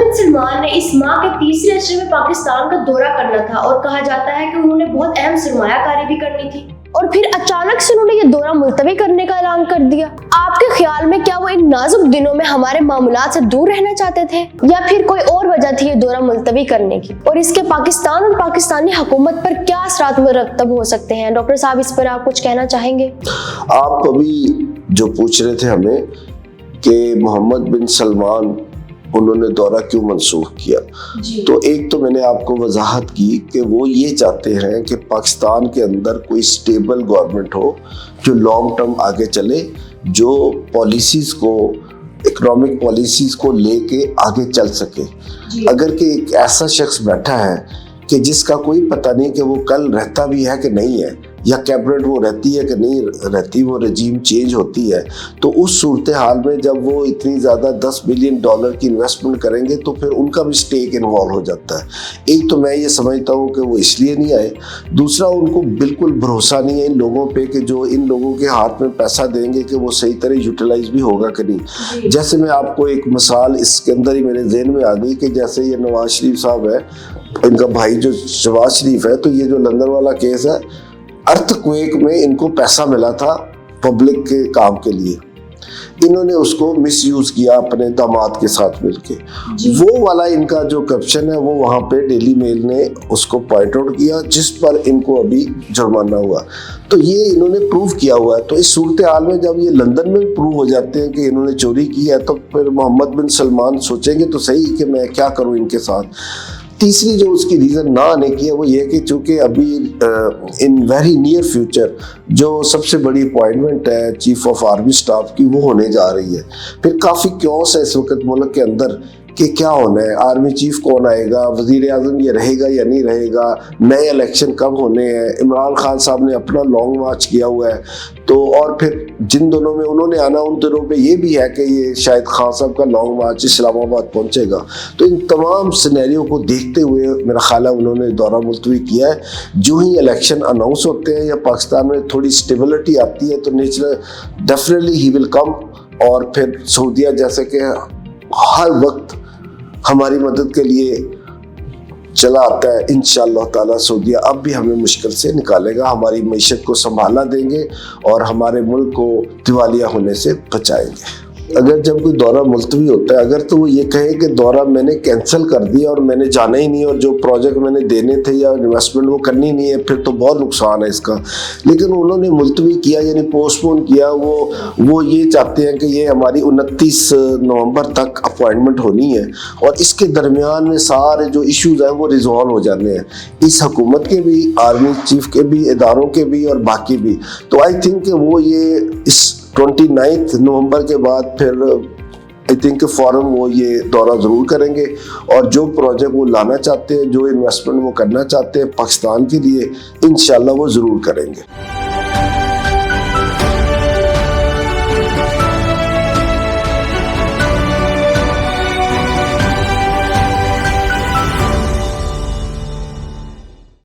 بن سلمان نے اس ماہ کے تیسرے عشرے میں پاکستان کا دورہ کرنا تھا اور کہا جاتا ہے کہ انہوں نے بہت اہم سرمایہ کاری بھی کرنی تھی، اور پھر اچانک سے انہوں نے یہ دورہ ملتوی کرنے کا اعلان کر دیا۔ آپ کے خیال میں کیا وہ ان نازک دنوں میں ہمارے معاملات سے دور رہنا چاہتے تھے، یا پھر کوئی اور وجہ تھی یہ دورہ ملتوی کرنے کی، اور اس کے پاکستان اور پاکستانی حکومت پر کیا اثرات مرتب ہو سکتے ہیں؟ ڈاکٹر صاحب، اس پر آپ کچھ کہنا چاہیں گے؟ آپ ابھی جو پوچھ رہے تھے ہمیں کہ محمد بن سلمان انہوں نے دورہ کیوں منسوخ کیا، تو ایک تو میں نے آپ کو وضاحت کی کہ وہ یہ چاہتے ہیں کہ پاکستان کے اندر کوئی سٹیبل گورنمنٹ ہو جو لانگ ٹرم آگے چلے، جو پالیسیز کو، اکنامک پالیسیز کو لے کے آگے چل سکے۔ اگر کہ ایک ایسا شخص بیٹھا ہے کہ جس کا کوئی پتہ نہیں کہ وہ کل رہتا بھی ہے کہ نہیں ہے، یا کیبنٹ وہ رہتی ہے کہ نہیں رہتی، وہ رجیم چینج ہوتی ہے، تو اس صورتحال میں جب وہ اتنی زیادہ $10 بلین کی انویسٹمنٹ کریں گے تو پھر ان کا بھی سٹیک انوالو ہو جاتا ہے۔ ایک تو میں یہ سمجھتا ہوں کہ وہ اس لیے نہیں آئے، دوسرا ان کو بالکل بھروسہ نہیں ہے ان لوگوں پہ کہ جو ان لوگوں کے ہاتھ میں پیسہ دیں گے کہ وہ صحیح طرح یوٹیلائز بھی ہوگا کہ نہیں۔ جیسے میں آپ کو ایک مثال اس کے اندر ہی میرے ذہن میں آ گئی کہ جیسے یہ نواز شریف صاحب ہے، ان کا بھائی جو شہباز شریف ہے، تو یہ جو لندن والا کیس ہے، ارتھ کویک میں ان کو پیسہ ملا تھا پبلک کے کام کے لیے، انہوں نے اس کو مس یوز کیا اپنے داماد کے ساتھ مل کے۔ وہ والا ان کا جو کرپشن ہے وہ وہاں پہ ڈیلی میل نے اس کو پوائنٹ آؤٹ کیا، جس پر ان کو ابھی جرمانہ ہوا، تو یہ انہوں نے پروو کیا ہوا ہے۔ تو اس صورتحال میں جب یہ لندن میں پروو ہو جاتے ہیں کہ انہوں نے چوری کی ہے، تو پھر محمد بن سلمان سوچیں گے تو صحیح کہ میں کیا کروں ان کے ساتھ۔ تیسری جو اس کی ریزن نہ آنے کی ہے وہ یہ کہ چونکہ ابھی ان ویری نیئر فیوچر جو سب سے بڑی اپوائنٹمنٹ ہے چیف آف آرمی سٹاف کی وہ ہونے جا رہی ہے، پھر کافی کیوس ہے اس وقت ملک کے اندر کہ کیا ہونا ہے، آرمی چیف کون آئے گا، وزیر اعظم یہ رہے گا یا نہیں رہے گا، نئے الیکشن کب ہونے ہیں، عمران خان صاحب نے اپنا لانگ مارچ کیا ہوا ہے، تو اور پھر جن دنوں میں انہوں نے آنا ان دنوں پہ یہ بھی ہے کہ یہ شاید خان صاحب کا لانگ مارچ اسلام آباد پہنچے گا۔ تو ان تمام سینیریو کو دیکھتے ہوئے میرا خیال ہے انہوں نے دورہ ملتوی کیا ہے۔ جو ہی الیکشن اناؤنس ہوتے ہیں یا پاکستان میں تھوڑی اسٹیبلٹی آتی ہے تو نیچرل ڈیفینیٹلی ہی ول کم، اور پھر سعودیہ جیسے کہ ہر وقت ہماری مدد کے لیے چلا آتا ہے، انشاءاللہ تعالیٰ سعودیہ اب بھی ہمیں مشکل سے نکالے گا، ہماری معیشت کو سنبھالا دیں گے اور ہمارے ملک کو دیوالیہ ہونے سے بچائیں گے۔ اگر جب کوئی دورہ ملتوی ہوتا ہے، اگر تو وہ یہ کہے کہ دورہ میں نے کینسل کر دیا اور میں نے جانا ہی نہیں اور جو پروجیکٹ میں نے دینے تھے یا انویسٹمنٹ وہ کرنی نہیں ہے، پھر تو بہت نقصان ہے اس کا۔ لیکن انہوں نے ملتوی کیا یعنی پوسٹ پون کیا، وہ یہ چاہتے ہیں کہ یہ ہماری 29 نومبر تک اپوائنٹمنٹ ہونی ہے، اور اس کے درمیان میں سارے جو ایشوز ہیں وہ ریزالو ہو جانے ہیں، اس حکومت کے بھی، آرمی چیف کے بھی، اداروں کے بھی اور باقی بھی۔ تو آئی تھنک کہ وہ یہ اس 29 نومبر کے بعد پھر آئی تھنک کہ فوراً وہ یہ دورہ ضرور کریں گے، اور جو پروجیکٹ وہ لانا چاہتے ہیں، جو انویسٹمنٹ وہ کرنا چاہتے ہیں پاکستان کے لیے، انشاءاللہ وہ ضرور کریں گے۔